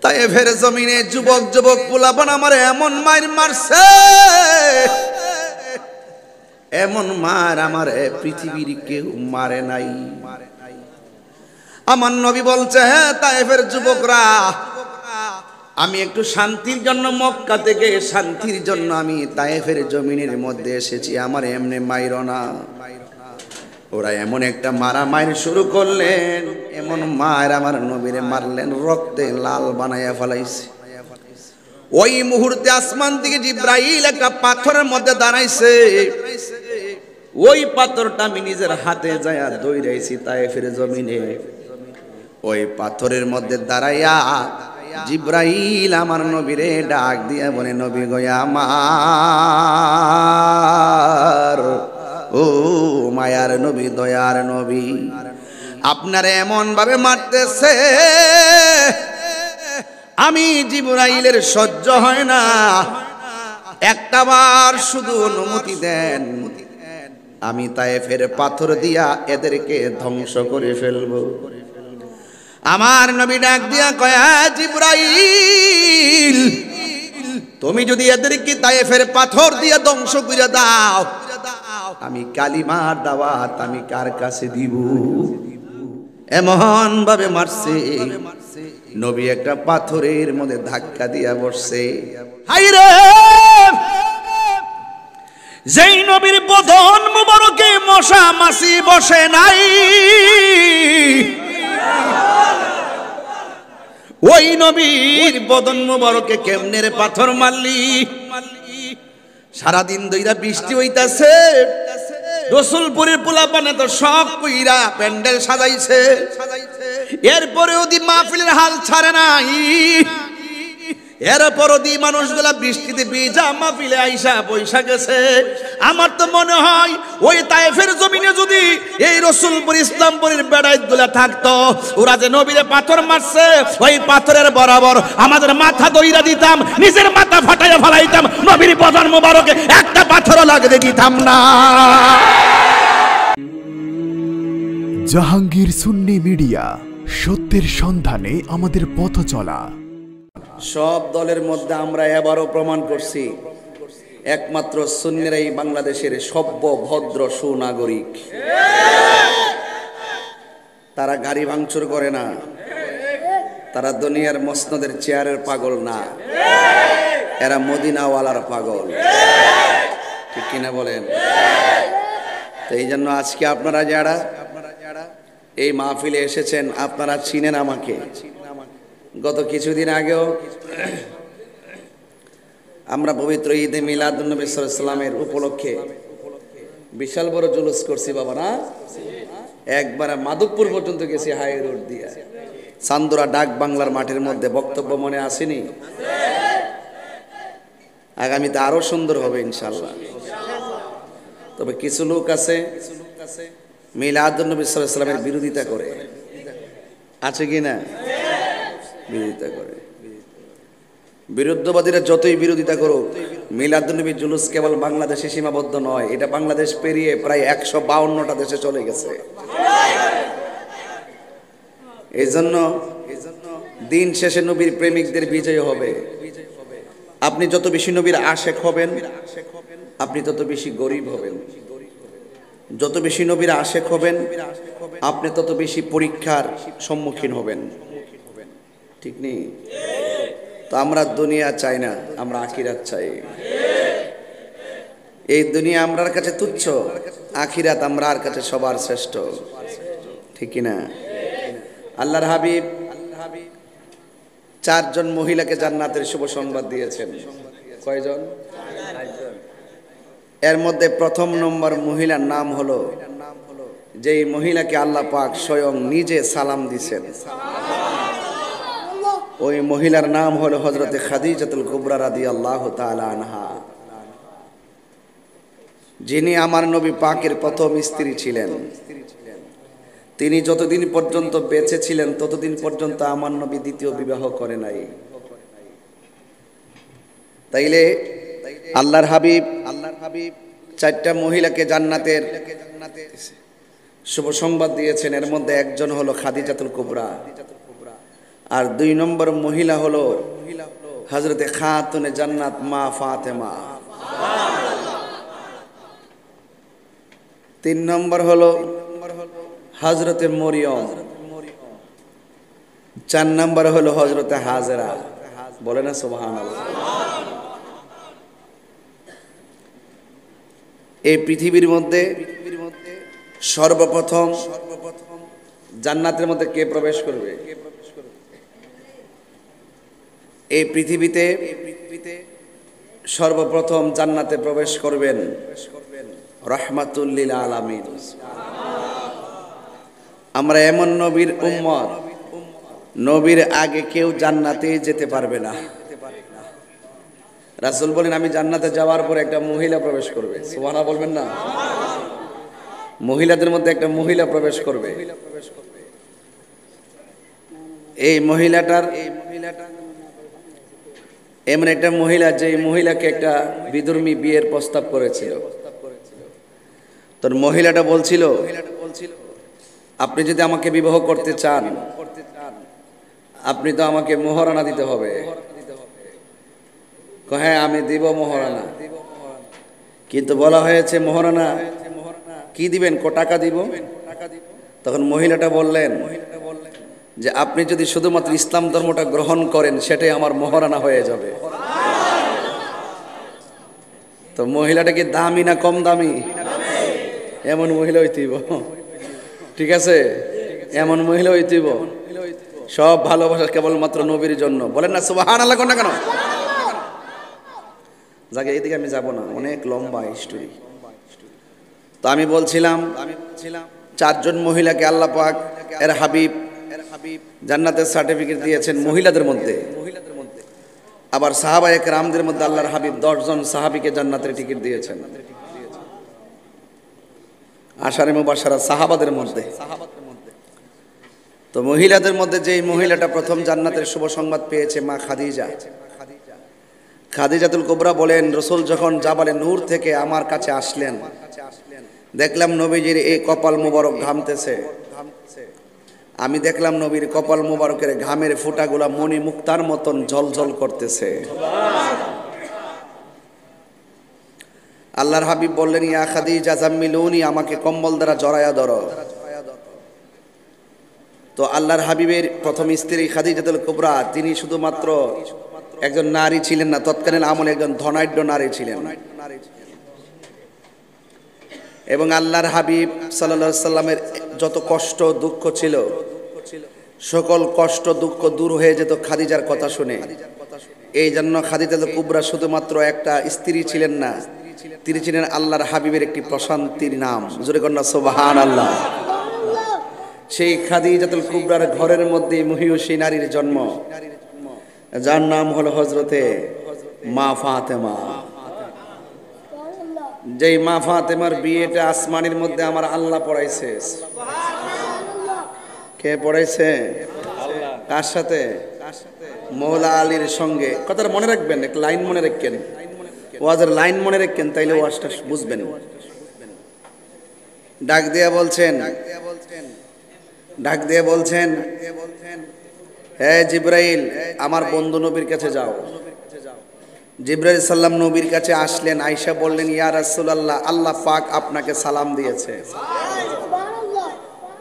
তায়েফের জমিনে যুবক যুবক পোলাপান আমার এমন মার মারছে, এমন মার আমার পৃথিবীর কেউ মারে নাই। আমার নবী বলছে, হ্যাঁ তায়েফের যুবকরা, আমি একটু শান্তির জন্য মক্কা থেকে শান্তির জন্য আমি তায়েফের জমিনের মধ্যে এসেছি, আমার এমনি মাইরো না। ওরা এমন একটা মারামারি শুরু করলেন, এমন মায়ের আমার নবীরে মারলেন, রক্তে লাল বানাইয়া ফেলাইছে। ওই মুহূর্তে আসমান থেকে জিব্রাইল একটা পাথরের মধ্যে দাঁড়াইছে। ওই পাথরটা আমি নিজের হাতে যায়া দৌড়াইছি তায়েফের জমিনে। ওই পাথরের মধ্যে দাঁড়াইয়া জিব্রাইল আমার নবীরে ডাক দিয়া বলে, নবী গো আমার, ও মায়ার নবী, দয়ার নবী, আপনারে এমন ভাবে মারতেছে আমি জিব্রাইলের সহ্য হয় না, একটাবার শুধু অনুমতি দেন, আমি তায়েফের পাথর দিয়া এদেরকে ধ্বংস করে ফেলবো। আমার নবী ডাক দিয়া কয়, জিব্রাইল, তুমি যদি এদেরকে তায়েফের পাথর দিয়ে ধ্বংস করে দাও, আমি কালিমার দাওয়াত আমি কার কাছে দিব? এমন ভাবে মারছে, নবী একটা পাথরের মধ্যে ধাক্কা দিয়া বসছে। হায়রে, যেই নবীর বদন মুবারকে মশা মাছি বসে নাই, ওই নবীর বদন মুবারকে কেমনে রে পাথর মারলি? সারাদিন দইরা বৃষ্টি হইতাছে, রসুলপুরের পোলাপানে তো সব কইরা প্যান্ডেল সাজাইছে, এরপরেও দি মাহফিলের হাল ছাড়ে নাই। এরপরও দি মানুষগুলা বৃষ্টিতে ভিজা মাহফিলে আইসা বৈশা গেছে। আমার তো মনে হয় ওই তায়েফের জমিনে যদি এই রসুলপুর ইসলামপুরের বেড়াইতগুলা থাকতো, ওরা যে নবীরে পাথর মারছে, ওই পাথরের বরাবর আমাদের মাথা দইরা দিতাম, নিজের মাথা ফাটাইয়া ফেলাইতাম, নবীর বদন মোবারকে একটা পাথরও লাগতে দিতাম না। জাহাঙ্গীর সুন্নি মিডিয়া, সত্যের সন্ধানে আমাদের পথ চলা। সব দলের মধ্যে আমরা এবারও প্রমাণ করছি, একমাত্র সুন্নিরাই বাংলাদেশের সভ্য ভদ্র সুনাগরিক। তারা গাড়ি ভাঙচুর করে না, তারা দুনিয়ার মসনদের চেয়ারের পাগল না, এরা মদিনাওয়ালার পাগল। ঠিক কিনা বলেন? তো এই জন্য আজকে আপনারা যারা এই মাহফিলে এসেছেন, আপনারা চিনেন আমাকে। গত কিছুদিন আগেও আমরা পবিত্র ঈদে মিলাদুন্নবী সাল্লাল্লাহু আলাইহি ওয়াসাল্লামের উপলক্ষে বিশাল বড় জুলুস করছি বাবা না। একবার মাধবপুর পর্যন্ত গেছি, হাই রোড দিয়ে চান্দুরা ডাক বাংলার মাঠের মধ্যে। বক্তব্য মনে আসেনি? আগামীতে আরো সুন্দর হবে ইনশাআল্লাহ। তবে কিছু লোক আছে মিলাদুন্নবী সাল্লাল্লাহু আলাইহি ওয়াসাল্লামের বিরোধিতা করে, আছে কি না? বিরোধিতা করে। বিরুদ্ধবাদীরা যতই বিরোধিতা করুক, মিলাদুন্নবী জুলুস কেবল বাংলাদেশে সীমাবদ্ধ নয়, এটা বাংলাদেশ পেরিয়ে প্রায় 152টা দেশে চলে গেছে। এই জন্য দিন শেষে নবীর প্রেমিকদের বিজয় হবে। আপনি যত বেশি নবীর আশেক হবেন, আপনি তত বেশি গরিব হবেন। যত বেশি নবীর আশেক হবেন, আপনি তত বেশি পরীক্ষার সম্মুখীন হবেন। ঠিক নেই? তো আমরা দুনিয়া চাই না, আমরা আখিরাত চাই। এই দুনিয়া আমরার কাছে তুচ্ছ, আখিরাত আমরার কাছে সবার শ্রেষ্ঠ। ঠিক না? আল্লাহর হাবিব 4 জন মহিলাকে জান্নাতের শুভ সংবাদ দিয়েছেন। কয়জন? এর মধ্যে প্রথম নম্বর মহিলার নাম হলো, যেই মহিলাকে আল্লাহ পাক স্বয়ং নিজে সালাম দিয়েছেন, ওই মহিলার নাম হলো হযরতে খাদিজাতুল কুবরা রাদিয়াল্লাহু তাআলা আনহা, যিনি আমার নবী পাকের প্রথম স্ত্রী ছিলেন। তিনি যতদিন পর্যন্ত বেঁচে ছিলেন ততদিন পর্যন্ত আমার নবী দ্বিতীয় বিবাহ করে নাই। তাইলে আল্লাহর হাবিব 4টা মহিলাকে জান্নাতের শুভ সংবাদ দিয়েছেন। এর মধ্যে একজন হলো খাদিজাতুল কুবরা। আর 2 নম্বর মহিলা হলো হযরতে খাতুনে জান্নাত মা ফাতেমা। 3 নম্বর হলো হযরতে মরিয়ম। 4 নম্বর হলো হযরতে হাজেরা। বলে না সুবহানাল্লাহ। এই পৃথিবীর মধ্যে সর্বপ্রথম জান্নাতের মধ্যে কে প্রবেশ করবে? এই পৃথিবীতে সর্বপ্রথম জান্নাতে প্রবেশ করবেন রাহমাতুল লিল আলামিন। আমরা এমন নবীর উম্মত, নবীর আগে কেউ জান্নাতে যেতে পারবে না। রাসূল বলেন আমি জান্নাতে যাওয়ার পর একটা মহিলা প্রবেশ করবে। সুবহানাল্লাহ বলবেন না? মহিলাদের মধ্যে একটা মহিলা প্রবেশ করবে। এই মহিলাটার এমন একটা মহিলা, যে মহিলাকে একটা বিধর্মী বিয়ের প্রস্তাব করেছিল। তোর মহিলাটা বলছিল, আপনি যদি আমাকে বিবাহ করতে চান, আপনি তো আমাকে মোহরানা দিতে হবে। হ্যাঁ আমি দিব মোহরানা, কিন্তু বলা হয়েছে মোহরানা কি দিবেন, ক টাকা দিব? তখন মহিলাটা বললেন যে আপনি যদি শুধুমাত্র ইসলাম ধর্মটা গ্রহণ করেন সেটাই আমার মোহরানা হয়ে যাবে। তো মহিলাটা কি দামি না কম দামি? এমন মহিলা হইতেইব, ঠিক আছে? এমন মহিলা হইতেইব। সব ভালোবাসা কেবলমাত্র নবীর জন্য। বলেন না সুবহানাল্লাহ কোন না কেন? জায়গা এইদিকে আমি যাব না, অনেক লম্বা স্টোরি। তো আমি বলছিলাম 4 জন মহিলাকে আল্লাহ পাক এর হাবিব জান্নাতের সার্টিফিকেট দিয়েছেন মহিলাদের মধ্যে। আবার সাহাবায়ে কেরামদের মধ্যে আল্লাহর হাবিব 10 জন সাহাবীকে জান্নাতের টিকিট দিয়েছেন। আশারে মুবাশশারা সাহাবাদের মধ্যে। তো মহিলাদের মধ্যে যেই মহিলাটা প্রথম জান্নাতের শুভ সংবাদ পেয়েছে মা খাদিজা। খাদিজাতুল কুবরা বলেন, রাসূল যখন জাবালে নূর থেকে আমার কাছে আসলেন, দেখলাম নবীজির এই কপাল মোবারক ঘামতেছে। আমি দেখলাম নবীর কপাল মোবারকের ঘামের ফোঁটাগুলা মণি মুক্তার মতন ঝলঝল করতেছে। আল্লাহর হাবিব বললেন, ইয়া খাদিজা জাম্মিলুনি, আমাকে কম্বল দ্বারা জড়ায়া ধরো। তো আল্লাহর হাবিবের প্রথম স্ত্রী খাদিজাতুল কুবরা, তিনি শুধুমাত্র একজন নারী ছিলেন না, তৎকালীন আমলে একজন ধনাঢ্য নারী ছিলেন। এবং আল্লাহর হাবিব সাল্লাল্লাহু আলাইহি সাল্লামের যত কষ্ট দুঃখ ছিল, সকল কষ্ট দুঃখ দূর হয়ে যেত খাদিজার কথা শুনে। এই জন্য খাদিজাতুল কুবরা শুধুমাত্র একটা স্ত্রী ছিলেন না, তিনি ছিলেন আল্লাহর হাবিবের একটি প্রশান্তির নাম। জোরে কন্যা সুবহানাল্লাহ। সেই খাদিজাতুল কুবরার ঘরের মধ্যে মহিয়সী নারীর জন্ম, যার নাম হলো হযরতে মা ফাতেমা। যেই মা ফাতেমার বিয়েটা আসমানের মধ্যে আমার আল্লাহ পড়াইছে। কে পড়াইছে? কার সাথে? মৌলা আলীর সঙ্গে। কথাটা মনে রাখবেন, একটা লাইন মনে রাখবেন, ওয়াজের লাইন মনে রাখবেন, তাইলে ওয়াজটা বুঝবেন। ডাক দিয়ে বলছেন, হে জিবরাইল, আমার বন্ধু নবীর কাছে যাও। জিবরাইল সাল্লাম নবীর কাছে আসলেন। আয়েশা বললেন, ইয়া রাসূলুল্লাহ, আল্লাহ পাক আপনাকে সালাম দিয়েছে।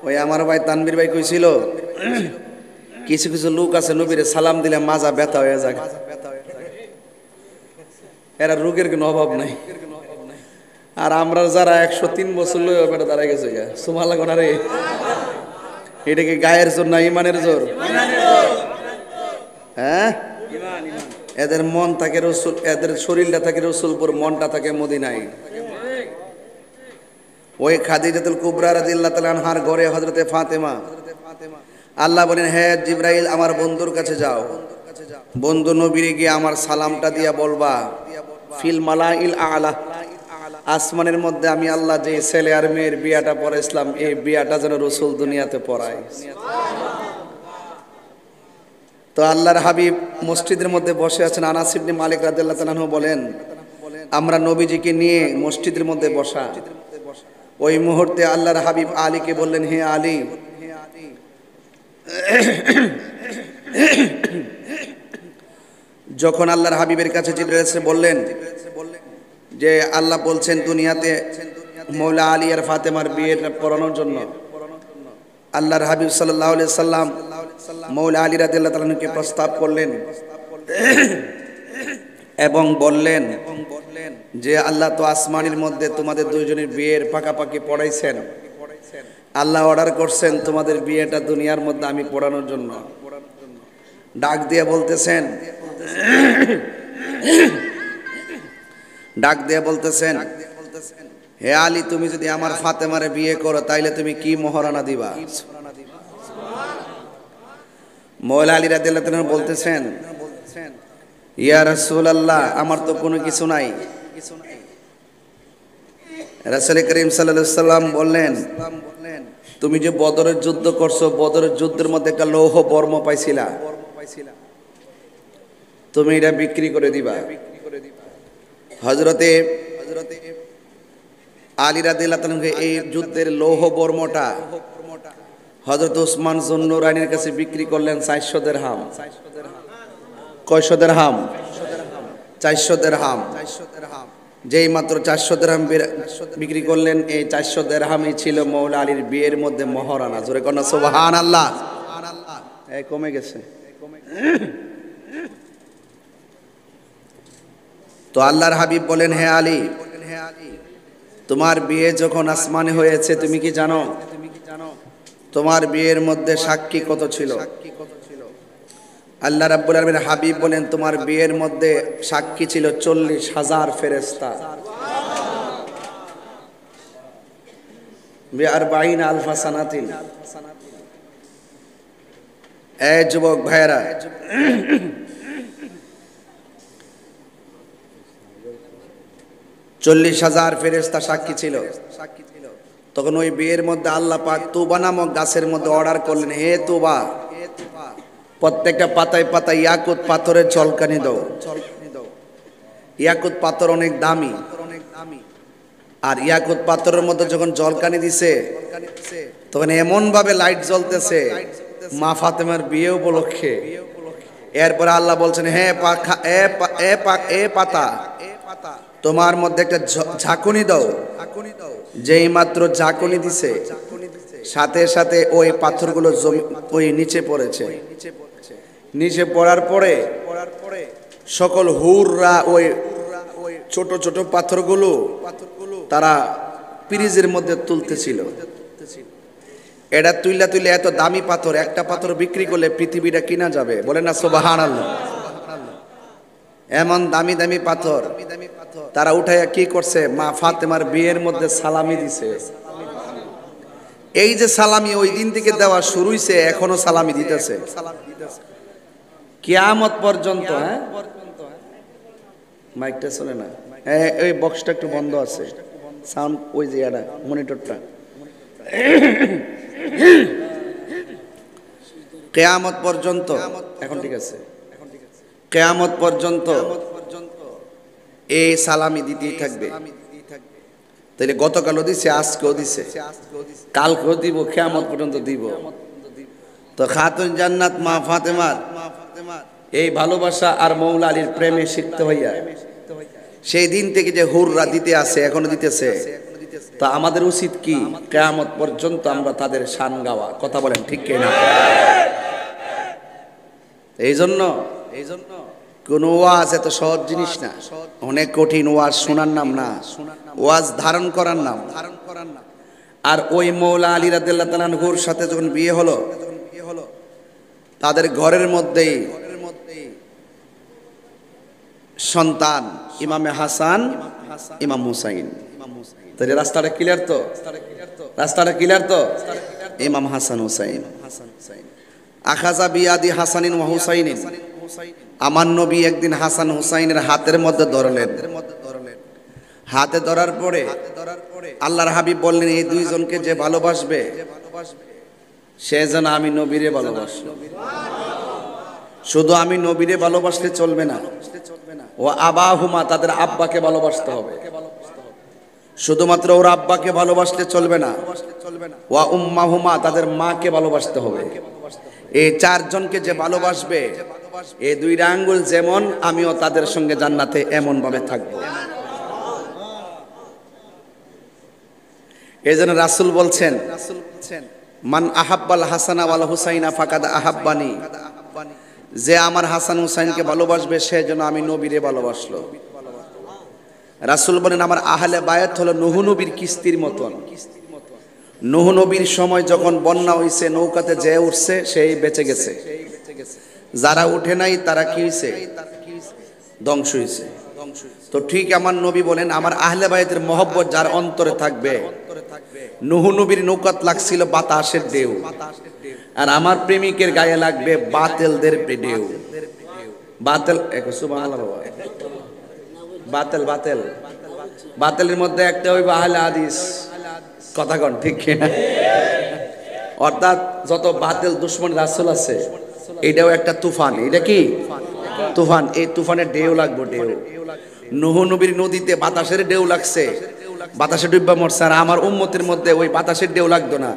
ওই আমার ভাই তানবীর ভাই কইছিল, কিছু কিছু লোক আছে নবীরে সালাম দিলে মাজা ব্যথা হয়ে যায়। এরা রোগের কোনো অভাব নাই। আর আমরা যারা 103 বছর লই ওপরে দাঁড়ায় গেছে, সুমালা গোনারে, এটা কি গায়ের জোর না ইমানের জোর? হ্যাঁ, এদের মন থাকে রসুল, এদের শরীরটা থাকে রসুলপুর, মনটা থাকে মদিনায়। ওই খাদিজাতুল কুবরা রাদিয়াল্লাহু তাআলা আনহার ঘরে হযরতে ফাতেমা। আল্লাহ বলেন, হে জিবরাইল, আমার বন্ধুর কাছে যাও। বন্ধু নবীরে গিয়ে আমার সালামটা দিয়া বলবা, ফিল মালাইল আলা, আসমানের মধ্যে আমি আল্লাহ যে ছেলে আর মেয়ের বিয়াটা পড়াইছিলাম, এই বিয়াটা যেন রসুল দুনিয়াতে পড়ায়। তো আল্লাহর হাবিব মসজিদের মধ্যে বসে আছেন। আনাস ইবনে মালিক রাদিয়াল্লাহু তাআলা আনহু বলেন, আমরা নবীজিকে নিয়ে মসজিদের মধ্যে বসা। ওই মুহূর্তে আল্লাহর হাবিব আলীকে বললেন, হে আলী, যখন আল্লাহর হাবিবের কাছে জিবরাইল এসে বললেন যে আল্লাহ বলছেন দুনিয়াতে মৌলা আলী আর ফাতেমার বিয়েটা পড়ানোর জন্য, আল্লাহর হাবিব সাল্লাল্লাহু আলাইহি সাল্লাম মৌলা আলী রাদিয়াল্লাহু তাআলাকে প্রস্তাব করলেন এবং বললেন যে আল্লাহ তো আসমানের মধ্যে তোমাদের দুইজনের বিয়ের পাকাপাকি পড়াইছেন, আল্লাহ অর্ডার করছেন তোমাদের বিয়েটা দুনিয়ার মধ্যে আমি পড়ানোর জন্য। ডাক দিয়ে বলতেছেন হে আলী, তুমি যদি আমার ফাতেমারে বিয়ে করো তাইলে তুমি কি মহারণা দিবা? মৌলা আলী রাদিয়াল্লাহু তাআলা বলতেছেন, ইয়া রাসূলুল্লাহ, আমার তো কোনো কিছু নাই। রাসূল করিম সাল্লাল্লাহু আলাইহি সাল্লাম বললেন, তুমি যে বদরের যুদ্ধ করছো, বদরের যুদ্ধের মধ্যে একটা লৌহ বর্ম পাইছিলা, তুমি এটা বিক্রি করে দিবা। হযরতে আলী রাদিয়াল্লাহু তাআলা এই যুদ্ধের লৌহ বর্মটা হযরত উসমান যুন্নুরাইনের কাছে বিক্রি করলেন 400 দিরহাম। কয়শো দিরহাম? 400 দিরহাম। যেই মাত্র 400 দিরহাম বিক্রি করলেন, এই 400 দিরহামই ছিল মৌলা আলীর বিয়ের মধ্যে মহারানা। জোরে কন্যা সুবহানাল্লাহ। এই কমে গেছে। তো আল্লাহর হাবিব বলেন, হে আলী, তোমার বিয়ে যখন আসমানে হয়েছে, তুমি কি জানো তোমার বিয়ের মধ্যে সাক্ষী কত ছিল? আল্লাহ রাব্বুল আলামিন হাবিব বলেন, তোমার বিয়ের মধ্যে সাক্ষী ছিল 40,000 ফেরেশতা। 40,000 সানাতিন। এই যুবক ভাইরা, 40,000 ফেরেশতা সাক্ষী ছিল। তখন ওই বিয়ের মধ্যে আল্লাহ পাক তুবা নামক গাছের মধ্যে অর্ডার করলেন, হে তুবা, প্রত্যেকটা পাতায় পাতায় ইয়াকুত পাথরের ঝলকানি দাও। ইয়াকুত পাথর অনেক দামি, আর ইয়াকুত পাথরের মধ্যে যখন ঝলকানি দিছে তখন এমন ভাবে লাইট জ্বলতেছে মা ফাতেমার বিয়ে উপলক্ষে। এরপরে আল্লাহ বলছেন, হে পাতা, তোমার মধ্যে একটা ঝাঁকুনি দাও। যেই মাত্র ঝাঁকুনি দিছে, সাথে সাথে ওই পাথরগুলো ওই নিচে পড়েছে। নিচে পড়ার পরে সকল হুররা ওই ছোট ছোট পাথরগুলো তারা পিরিজের মধ্যে তুলতেছিল। এটা তুইলা তুইলা, এত দামি পাথর, একটা পাথর বিক্রি করলে পৃথিবীটা কিনা যাবে। বলেন না সুবহানাল্লাহ। এমন দামি দামি পাথর তারা উঠাইয়া কি করছে, মা ফাতেমার বিয়ের মধ্যে সালামি দিছে। এই যে সালামি ওই দিন থেকে দেওয়া শুরু হইছে, এখনো সালামি দিতেছে কিয়ামত পর্যন্ত। হ্যাঁ, মাইকটা চলে না, এই বক্সটা একটু বন্ধ আছে, সাউন্ড ওই যে এটা মনিটরটা। কিয়ামত পর্যন্ত, এখন ঠিক আছে, কিয়ামত পর্যন্ত এই সালামি দিতেই থাকবে। তাইলে গতকালও দিছে, আজকেও দিছে, কালকেও দিব, কিয়ামত পর্যন্ত দিব। তো খাতুন জান্নাত মা ফাতেমার এই ভালোবাসা আর মৌলা আলীর প্রেমে শিখতে হইয়া সেই দিন থেকে যে হুররা দিতে আছে, এখনো দিতেছে। তা আমাদের উচিত কি, কিয়ামত পর্যন্ত আমরা তাদের শান গাওয়া। কথা বলেন ঠিক কি না? এই জন্য কোন ওয়াজ এত সহজ জিনিস না, অনেক কঠিন। ওয়াজ শোনার নাম না, ওয়াজ ধারণ করার নাম। আর ওই মৌলা আলী রাদিয়াল্লাহু তাআলা আনহুর সাথে যখন বিয়ে হলো, তাদের ঘরের মধ্যেই সন্তান ইমামে হাসান, ইমাম হুসাইন। তাহলে রাস্তাটা ক্লিয়ার তো? রাস্তাটা ক্লিয়ার তো? ইমাম হাসান হুসাইন। আখাযা বিয়াদি হাসানিন ওয়া হুসাইনিন। আমার নবী একদিন হাসান হুসাইনের হাতের মধ্যে ধরলেন। হাতে ধরার পরে আল্লাহর হাবিব বললেন, এই দুইজনকে যে ভালোবাসবে সে যেন আমি নবীরে ভালোবাসি। শুধু আমি নবীরে ভালোবাসলে চলবে না, ও আবাহুমা, তাদের আব্বাকে ভালোবাসতে হবে। শুধুমাত্র ওর আব্বাকে ভালোবাসলে চলবে না, ওয়া উম্মাহুমা, তাদের মাকে ভালোবাসতে হবে। এই চারজনকে যে ভালোবাসবে, এই দুইটা আঙ্গুল যেমন, আমিও তাদের সঙ্গে জান্নাতে এমন ভাবে থাকবো। এই জন্য রাসূল বলছেন, মান আহাব্বাল হাসানা ওয়াল হুসাইনা ফাকাদ আহাব্বানি, যে আমার হাসান হুসাইনকে ভালোবাসবে সে যেন আমি নবীরে ভালোবাসলো। রাসূল বলেন, আমার আহলে বায়াত হলো নূহ নবীর কিস্তির মতন। নূহ নবীর সময় যখন বন্যা হইছে, নৌকাতে যে উঠছে সেই বেঁচে গেছে, যারা উঠে নাই তারা কি হইছে? ধ্বংস হইছে। তো ঠিক আমার নবী বলেন, আমার আহলে বায়াতের মহব্বত যার অন্তরে থাকবে, নূহ নবীর নৌকাত লাগছিল বাতাসের ঢেউ, আর আমার প্রেমিকের গায়ে লাগবে বাতেলদের ঢেউ। বাতেল, সুবহানাল্লাহ বাবা, বাতেল বাতেল বাতেলের মধ্যে একটা হইবে আহলে হাদিস। কথা কন ঠিক কিনা? অর্থাৎ যত বাতেল দুশমন রাসূল আছে, এটাও একটা তুফান। এটা কি তুফান? এই তুফানের ঢেউ লাগবে, ঢেউ। নূহ নবীর নদীতে বাতাসের ঢেউ লাগছে, বাতাসে ডুববা মরছে, আর আমার উম্মতের মধ্যে ওই বাতাসের ঢেউ লাগতো না।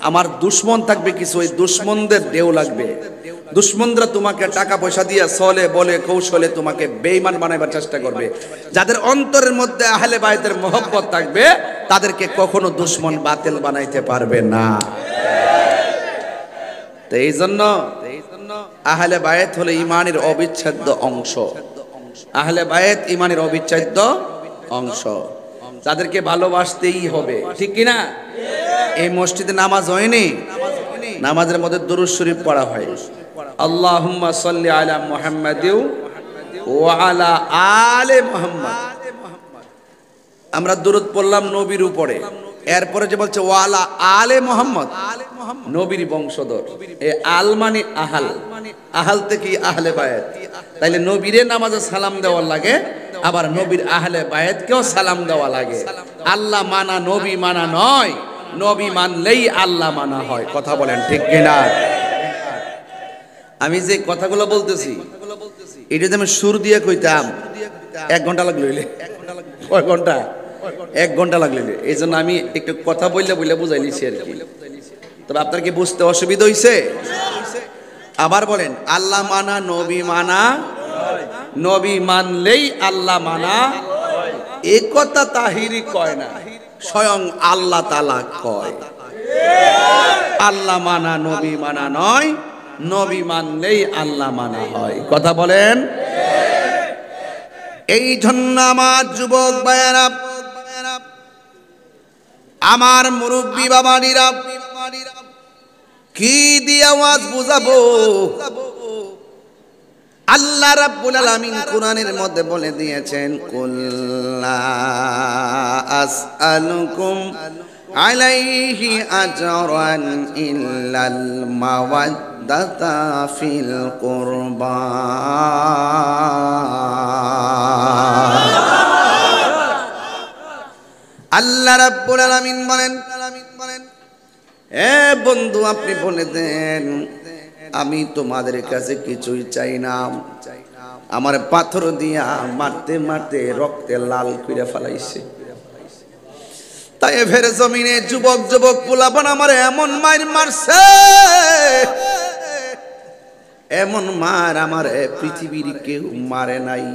আমার দুশমন থাকবে কিছু, ওই দুশমনদের ঢেউ লাগবে। দুশমনরা তোমাকে টাকা পয়সা দিয়ে চলে বলে কৌশলে তোমাকে বেঈমান বানাবার চেষ্টা করবে। যাদের অন্তরের মধ্যে আহলে বায়াতের মহব্বত থাকবে, তাদেরকে কখনো দুশমন বাতিল বানাইতে পারবে না। তো এই জন্য আহলে বায়াত হলো ঈমানের অবিচ্ছেদ্য অংশ। আহলে বায়াত ঈমানের অবিচ্ছেদ্য অংশ, তাদেরকে ভালোবাসতেই হবে, ঠিক কি না? এই মসজিদে নামাজ হয়নি, নামাজের মধ্যে দুরূদ শরীফ পড়া হয়, আল্লাহুম্মা সাল্লি আলা মুহাম্মাদিউ ওয়া আলা আলে মুহাম্মাদ। আমরা দুরূদ পড়লাম নবীর উপরে, এরপরে যে বলছে ওয়া আলা আলে মুহাম্মদ, নবীর বংশধর। এই আল মানে আহাল, আহাল থেকে আহলে বায়াত। তাইলে নবীরে নামাজে সালাম দেওয়া লাগে, আবার নবীর আহলে বায়াতকেও সালাম দেওয়া লাগে। আল্লাহ মানা নবী মানা নয়, নবী মানলেই আল্লাহ মানা হয়। কথা বলেন ঠিক কিনা? আমি যে কথাগুলো বলতেছি, এটা যদি আমি সুর দিয়ে কইতাম 1 ঘন্টা লাগলো। কয় ঘন্টা? 1 ঘন্টা লাগলো। এই জন্য আমি একটু কথা বললে বুঝাই লিছি আর কি। তবে আপনার কি বুঝতে অসুবিধা হইছে? আবার বলেন, আল্লাহ মানা নবী মানা, নবী মানলেই আল্লাহ মানা। এই কথা তাহিরি কয় না, স্বয়ং আল্লাহ তাআলা কয়। আল্লাহ মানা নবী মানা নয়, নবী মানলেই আল্লাহ মানা হয়। কথা বলেন। এই জন্য আমার যুবক ভাইয়েরা, আমার মুরব্বী বাবানীরা, কি দিয়ে আওয়াজ বুঝাবো? আল্লাহ রাব্বুল আলামিন কোরআনের মধ্যে বলে দিয়েছেন, কুল লা আসআলুকুম আলাইহি আজরান ইল্লাল মাওয়াদ্দাতা ফিল কুরবা। আল্লাহ রাব্বুল আলামিন বলেন, এ বন্ধু আপনি বলে দেন, আমি তোমাদের কাছে কিছুই চাই না। আমার পাথর দিয়া মারতে মারতে রক্তে লাল করে ফেলাইছে। তায়েফের জমিনে যুবক যুবক পোলাপান আমার এমন মার মারছে, এমন মার আমার পৃথিবীর কেউ মারে নাই।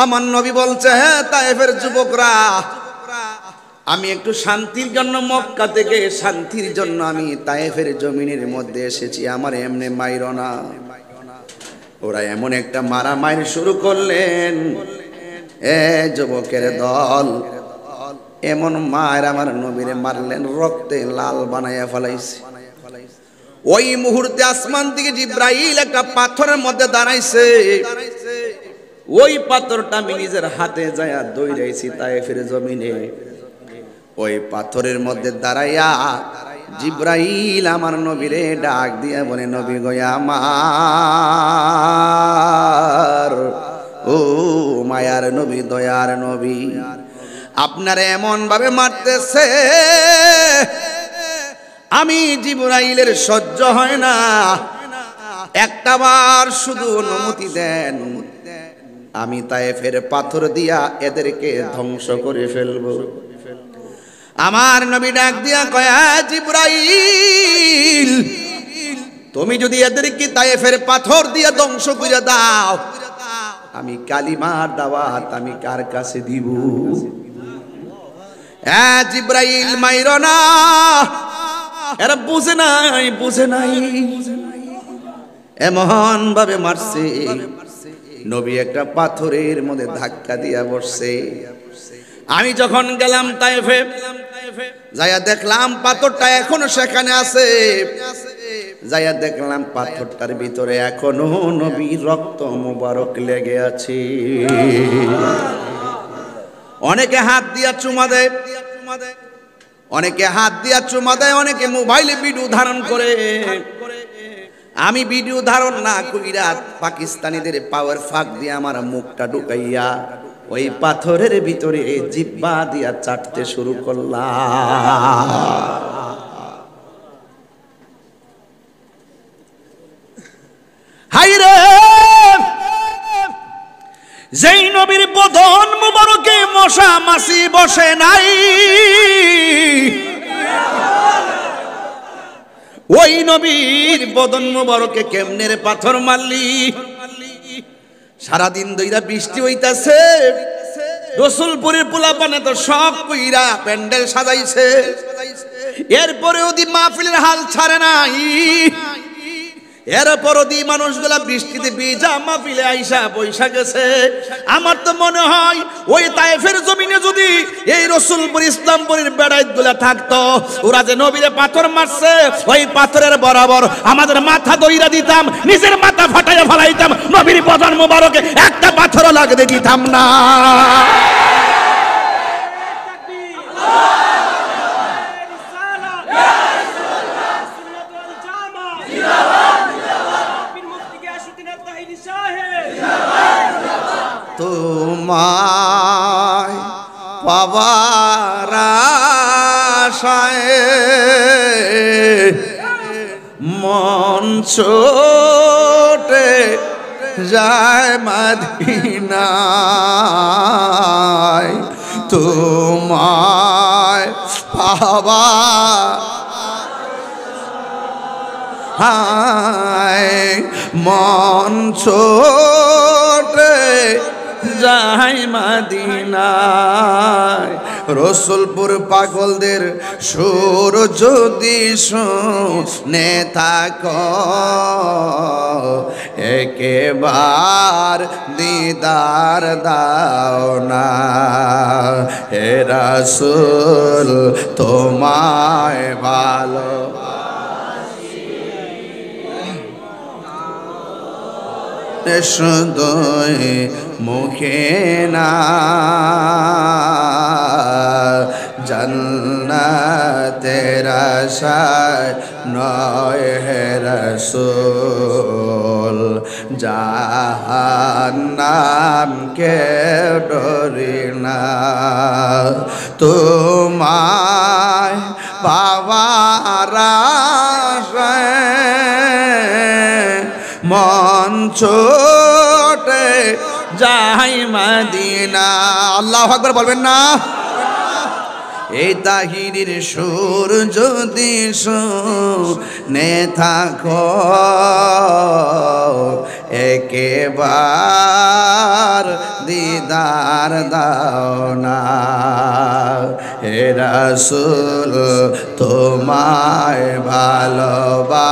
আমার নবী বলছে, হ্যাঁ তায়েফের যুবকরা, আমি একটু শান্তির জন্য মক্কা থেকে শান্তির জন্য আমি তায়েফের জমিনের মধ্যে এসেছি, আমার এমনি মাইর না। ওরা এমন একটা মারামারি শুরু করলেন, এ যুবকের দল, এমন মায়ের আমার নবীরে মারলেন, রক্তে লাল বানাইয়া ফেলাইছে। ওই মুহূর্তে আসমান থেকে জিব্রাইল একটা পাথরের মধ্যে দাঁড়াইছে। ওই পাথরটা আমি নিজের হাতে যায়া দৌড়াইছি তায়েফের জমিনে। ওই পাথরের মধ্যে দাঁড়াইয়া জিব্রাইল আমার নবীরে ডাক দিয়া বলে, নবী গো আমার, ও মায়ার নবী, দয়ার নবী, আপনার এমন ভাবে মারতেছে আমি জিব্রাইলের সহ্য হয় না। একটাবার শুধু অনুমতি দেন, আমি তায়েফের পাথর দিয়া এদেরকে ধ্বংস করে ফেলবো। আমার নবী ডাক দিয়া কয়, জিব্রাইল তুমি যদি এদেরকে তায়েফের পাথর দিয়ে ধ্বংস করে দাও, আমি কালিমার দাওয়াত আমি কার কাছে দিব? জিব্রাইল মাইরো না, এরা বুঝে নাই এমন ভাবে মারছে, নবী একটা পাথরের মধ্যে ধাক্কা দিয়া বসছে। আমি যখন গেলাম তায়েফে, যাইয়া দেখলাম পাথরটা এখনো সেখানে আছে। যাইয়া দেখলাম পাথরটার ভিতরে এখনো নবীর রক্ত মোবারক লেগে আছে। অনেকে হাত দিয়া চুমা দেয়, অনেকে হাত দিয়া চুমা দেয়, অনেকে মোবাইলে ভিডিও ধারণ করে। আমি ভিডিও ধারণ না কইরা পাকিস্তানিদের পাওয়ার ফাঁক দিয়ে আমার মুখটা ঢুকাইয়া ওই পাথরের ভিতরে জিহ্বা দিয়া চাটতে শুরু করলাম। হাইরে, যেই নবীর বদন মুবারকে মশা মাছি বসে নাই, ওই নবীর বদন মুবারকে কেমনে রে পাথর মারলি? সারাদিন দইরা বৃষ্টি হইতাছে, রসুলপুরের পোলাপানে তো সব কইরা প্যান্ডেল সাজাইছে, এরপরেও দি মাহফিলের হাল ছাড়ে নাই। এরপরও দি মানুষগুলা বৃষ্টিতে ভিজা মাহফিলে আইসা বৈশা গেছে। আমার তো মনে হয় ওই তায়েফের জমিনে যদি এই রসুলপুর ইসলামপুরের বেড়াইতগুলা থাকতো, ওরা যে নবীরে পাথর মারছে, ওই পাথরের বরাবর আমাদের মাথা দইরা দিতাম, নিজের মাথা ফাটাইয়া ফেলাইতাম, নবীর বদন মোবারকে একটা পাথরও লাগতে দিতাম না। তোমায় পাবার আশায় মন ছোটে যায় মদিনায়, তোমায় পাবার মন ছোটে যাই মদিনায়। রসুলপুর পাগলদের সুর যদি শুনে থাকো, একেবার দিদার দাও না। হে রাসূল তোমায় ভালো শুধুই মুখে না, জান্নাতের আশায় নয় হে রাসূল, জাহান্নামকে ডরি না। তোমায় পাওয়ার আশায় মন ছোটে যাই মদিনা। আল্লাহু আকবার বলবেন না? এই তাহিরির সুর যদি শুনে থাকো, একেবার দিদার দাও না। হে রাসূল তোমায় ভালোবাসি,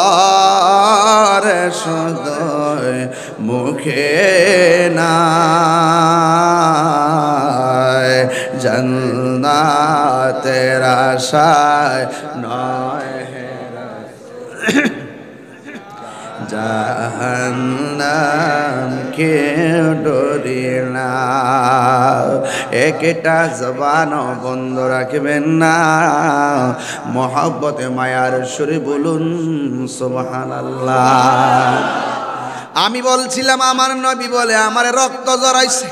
অন্তরে সদয় মুখে না, জান্নাতের আশায় নয় হে জাহান্নামকে ডরি না। একটা জবান বন্ধ রাখবেন না, মহব্বতে মায়ার সুরে বলুন সুবহানাল্লাহ। আমি বলছিলাম আমার নবী বলে আমার রক্ত জড়াইছে,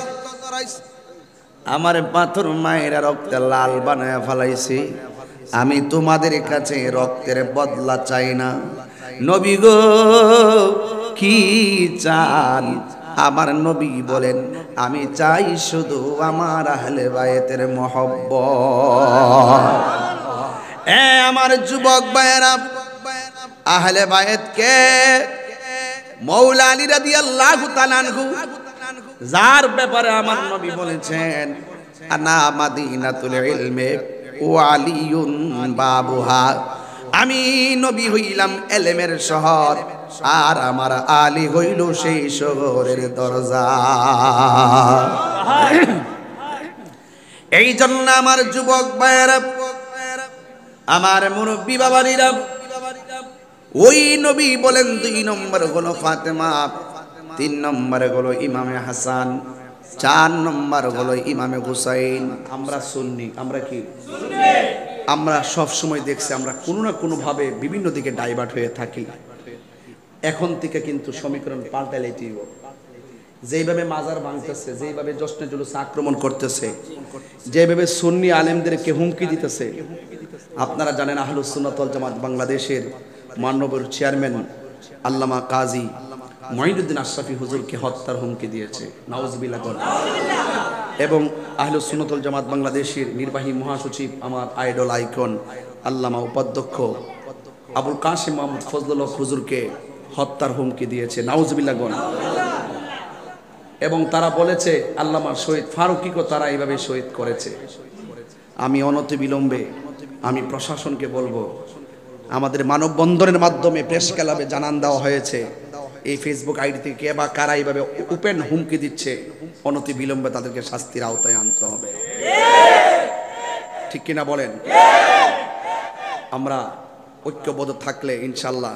আমার পাথর মায়েরা রক্তে লাল বানায় ফেলাইছে। আমি তোমাদের কাছে রক্তের বদলা চাই না। নবী গো কি চান? আমার নবী বলেন আমি চাই শুধু আমার আহলে বায়েতের মহব্বত। এ আমার যুবক ভাইয়েরা, আহলে বায়েতকে মৌলা আলী রাদিয়াল্লাহু তাআলা আনহু যার ব্যাপারে আমার নবী বলেছেন আনা মাদিনাতুল ইলমে ওয়া আলিয়ুন বাবুহা, আমি নবী হইলাম এলেমের শহর আর আমার আলী হইল সেই শহরের দরজা। এই জন্য আমার যুবক ভাইয়েরা, আমার মুরব্বী বাবারিরা, ওই নবী বলেন 2 নম্বর হলো ফাতেমা, 3 নম্বর হলো ইমামে হাসান, 4 নম্বর হলো ইমামে হুসাইন। আমরা সুন্নি, আমরা কি সুন্নি? আমরা সব সময় দেখছি আমরা কোনো না কোনো ভাবে বিভিন্ন দিকে ডাইভার্ট হয়ে থাকি। এখন থেকে কিন্তু সমীকরণ পাল্টাইলেই দিব। যেইভাবে মাজার ভাঙতেছে, যেইভাবে জশ্নে জুলুস আক্রমণ করতেছে, যেভাবে সুন্নি আলেমদেরকে হুমকি দিতেছে, আপনারা জানেন আহলুস সুন্নাত ওয়াল জামাত বাংলাদেশের মাননীয় চেয়ারম্যান আল্লামা কাজী মঈনুদ্দিন আশরাফি হুজুরকে হত্যার হুমকি দিয়েছে, নাউজুবিল্লাহ। এবং আহলুস সুন্নাত ওয়াল জামাত বাংলাদেশের নির্বাহী মহাসচিব আমার আইডল আইকন আল্লামা উপাধ্যক্ষ আবুল কাসিম মোহাম্মদ ফজলুল হক হুজুরকে হত্যার হুমকি দিয়েছে, নাউজুবিল্লাহ। এবং তারা বলেছে আল্লামা শহীদ ফারুকীকে তারা এইভাবে শহীদ করেছে। আমি অনতিবিলম্বে আমি প্রশাসনকে বলবো, আমাদের মানববন্ধনের মাধ্যমে প্রেস ক্লাবে জানান দেওয়া হয়েছে, এই ফেসবুক আইডি থেকে কে বা কারা এইভাবে ওপেন হুমকি দিচ্ছে, অনতিবিলম্বে তাদেরকে শাস্তির আওতায় আনতে হবে। ঠিক কিনা বলেন? আমরা ঐক্যবদ্ধ থাকলে ইনশাল্লাহ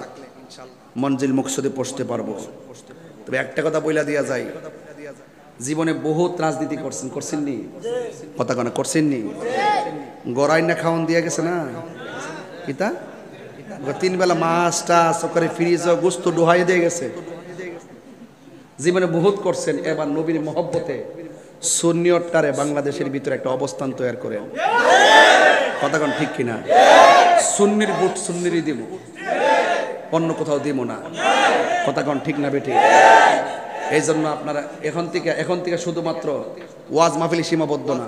মঞ্জিল মুকসুদে পৌঁছতে পারবো। তবে একটা কথা বইলা দিয়া যায়, জীবনে বহুত রাজনীতি করছেননি? কথা কেন করছেননি? গড়াই না খাওয়ান দিয়ে গেছে না কিতা, 3 বেলা মাছটা সকালে ফ্রিজ গোস্ত ডোহাই দিয়ে গেছে। জীবনে বহুত করছেন। এবার নবীর মহব্বতে সুন্নিয়তটারে বাংলাদেশের ভিতরে একটা অবস্থান তৈরি করেন। কথা কোন ঠিক কিনা? সুন্নির বুট সুন্নিরই দিব, অন্য কোথাও দিব না। কথা কোন ঠিক না বেটি? এই জন্য আপনারা এখন থেকে শুধুমাত্র ওয়াজ মাহফিলে সীমাবদ্ধ না,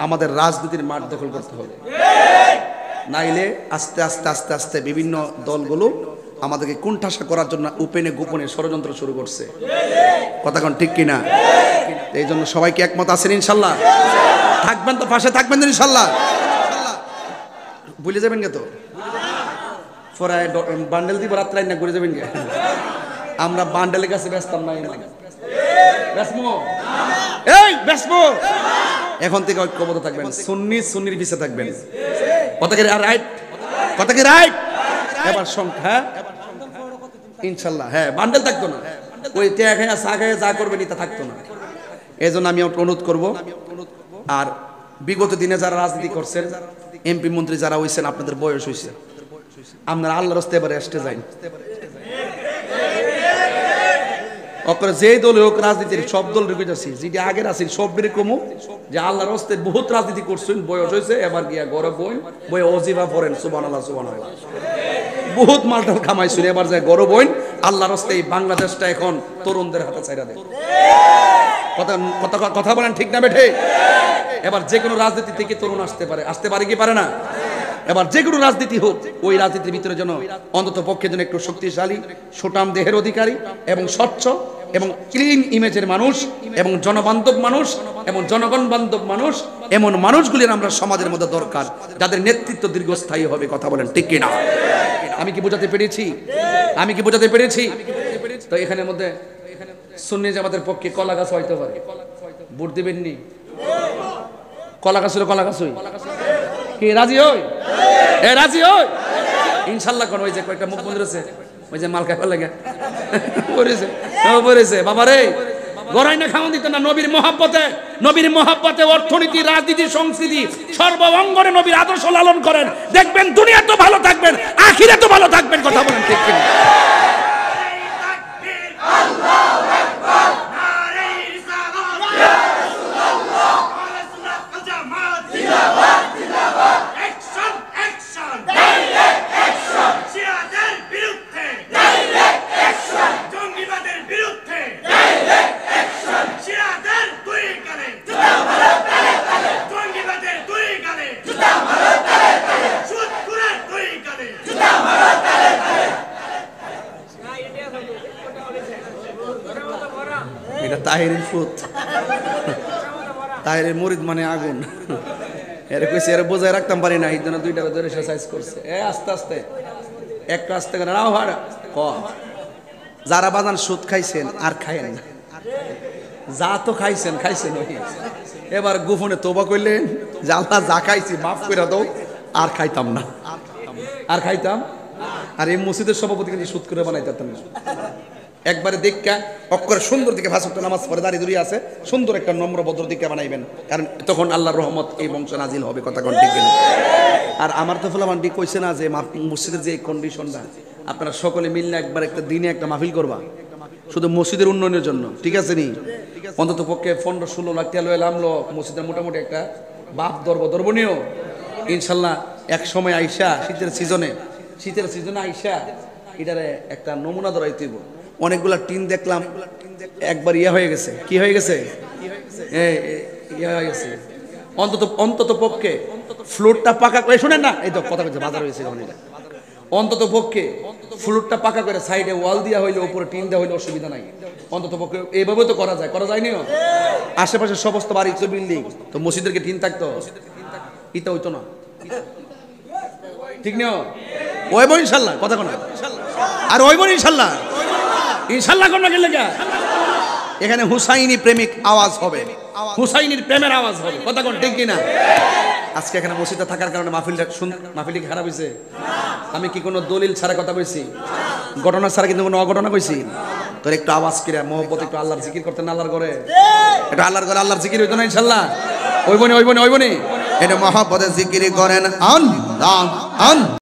আমাদের রাজনীতির মাঠ দখল করতে হবে। নাইলে আস্তে আস্তে আস্তে আস্তে বিভিন্ন দলগুলো আমাদেরকে কুণ্ঠাসা করার জন্য উপেনে গোপনে ষড়যন্ত্র শুরু করছে। কথা কোন ঠিক কিনা? এই জন্য সবাইকে একমত আছেন ইনশাল্লাহ? থাকবেন তো, পাশে থাকবেন তো ইনশাল্লাহ? ভুলে যাবেন গে তো, পরে বান্ডেল দিব রাত্রাই না ঘুরে যাবেন গে। আমরা বান্ডেলের কাছে ব্যস্তাম না, এখন থেকে ঐক্যবদ্ধ থাকবেন, সুন্নির পিছে থাকবেন। কথা কি রাইট? কথা কি রাইট? এবার সংখ্যা ইনশাল্লাহ, হ্যাঁ বান্ডেল থাকতো না, ওই চা খায় যা করবেন তা থাকতো না। এই জন্য আমি অনুরোধ করব, আর বিগত দিনে যারা রাজনীতি করছেন, এমপি মন্ত্রী যারা হয়েছেন, আপনাদের বয়স হয়েছে, আপনারা আল্লাহর রাস্তায় এবারে আসতে যান। অপরে যেই দল হোক রাজনীতির, সব দল রেখে যাচ্ছি, যেটি আগের আছেন সব কমু, যে আল্লাহর রাস্তায় বহুত রাজনীতি করছেন, বয়স হয়েছে, এবার গিয়া গড়ে বই অজিবা পড়েন, সুবহানাল্লাহ সুবহানাল্লাহ, বহুত মালটাল খামাইছেন, এবার যায় গড়ে বইন আল্লাহর রাস্তায়। বাংলাদেশটা এখন তরুণদের হাতে ছাইরা দেয়। কথা বলেন ঠিক না বেঠে? এবার যে কোনো রাজনীতি থেকে তরুণ আসতে পারে কি পারে না? এবার যে কোনো রাজনীতি হোক, ওই রাজনীতির ভিতরে যেন অন্তত পক্ষে যেন একটু শক্তিশালী, সুঠাম দেহের অধিকারী এবং স্বচ্ছ এবং ক্লিন ইমেজের মানুষ এবং জনবান্ধব মানুষ এবং জনগণ বান্ধব মানুষ, এমন মানুষগুলির আমরা সমাজের মধ্যে দরকার, যাদের নেতৃত্ব দীর্ঘস্থায়ী হবে। কথা বলেন ঠিক কিনা? আমি কি বোঝাতে পেরেছি? আমি কি বোঝাতে পেরেছি? তো এখানের মধ্যে সুন্নি জামাতের পক্ষে কলা গাছ হইতে পারে, ভোট দিবেননি? কলা গাছ হলো কলা গাছ হই কি রাজি হই? রাজি হই ইনশাল্লাহ। কোন ওই যে কয়েকটা মুখ বন্ধ রয়েছে, ওই যে মাল খাইবার লাগে পড়েছে বাবা রে, গড়াই না খাওয়ান দিত না। নবীর মহাব্বতে অর্থনীতি, রাজনীতি, সংস্কৃতি সর্ব অঙ্গনে নবীর আদর্শ লালন করেন, দেখবেন দুনিয়া তো ভালো থাকবেন, আখিরে তো ভালো থাকবেন। কথা বলেন ঠিক কিনা? এটা তাহেরের ফুত, তাহেরের মুরিদ মানে আগুন। এর কইছে এর বোঝায় রাখতাম পারি না, এই জন্য দুইটা ধরে এক্সারসাইজ করছে। আস্তে আস্তে একটু আস্তে করে নাও ভাড়া ক। যারা বাজান সুদ খাইছেন আর খাইেন না, যা তো খাইছেন খাইছেন ওই। এবার গোপনে তোবা করলেন যে আল্লাহ যা খাইছি মাফ করে দাও, আর খাইতাম না, আর খাইতাম। আর এই মসজিদের সভাপতি কিন্তু সুদ করে বানাইতাম না। একবারে দেখা অক্ষরে সুন্দর দিকে ভাষা নামাজ পড়ে দাঁড়িয়ে দূরিয়ে আছে, সুন্দর একটা নম্র ভদ্র দিকে বানাইবেন, কারণ তখন আল্লাহর রহমত এই বংশ নাজিল হবে। কথা কোন ঠিক কিনা? আর আমার তো ফলামান্ডি কইছে না যে মসজিদের যে কন্ডিশনটা, আপনারা সকলে মিললে একবার একটা দিনে একটা মাহফিল করবা শুধু মসজিদের উন্নয়নের জন্য, ঠিক আছে নি? অন্তত পক্ষে 15-16 লাখ টাকা লয়ে নামলো মসজিদের মোটামুটি একটা বাপ দর্বনীয় ইনশাল্লাহ। এক সময় আইসা শীতের সিজনে আইসা এটারে একটা নমুনা ধরাইতে হইব। অনেকগুলা টিন দেখলাম একবার ইয়ে হয়ে গেছে। কি হয়ে গেছে? ইয়ে হয়ে গেছে। অন্তত পক্ষে ফ্লোরটা পাকা করে, শুনেন না, এই তো কথা বলছে বাজার হয়েছে। অন্তত পক্ষে ফ্লোরটা পাকা করে সাইডে ওয়াল দিয়া হইলে উপরে টিন দেওয়া হইলে অসুবিধা নাই। অন্তত পক্ষে এইভাবে তো করা যায় নি? আশেপাশে সমস্ত বাড়ি তো বিল্ডিং, তো মসজিদেরকে টিন থাকতো, ইতা হইতো না, ঠিক না? ওইব ইনশাল্লাহ, কথা কোনা আর ওইব ইনশাল্লাহ, ইনশাল্লাহ কোন না গেলে এখানে হুসাইনি প্রেমিক আওয়াজ হবে, হুসাইনির প্রেমের আওয়াজ হবে। কথা কোন ঠিক কিনা? আজকে এখানে মসজিদে থাকার কারণে মাহফিলটা খারাপ হয়েছে? আমি কি কোনো দলিল ছাড়া কথা কইছি? ঘটনা ছাড়া কিন্তু কোনো অঘটনা কইছি? তোর একটু আওয়াজ কিরা মহব্বত, একটু আল্লাহর জিকির করতেন আল্লাহর ঘরে, একটু আল্লাহর ঘরে আল্লাহর জিকির হইতো না ইনশাল্লাহ? ওইবনি এটা মহব্বতের জিকির করেন আন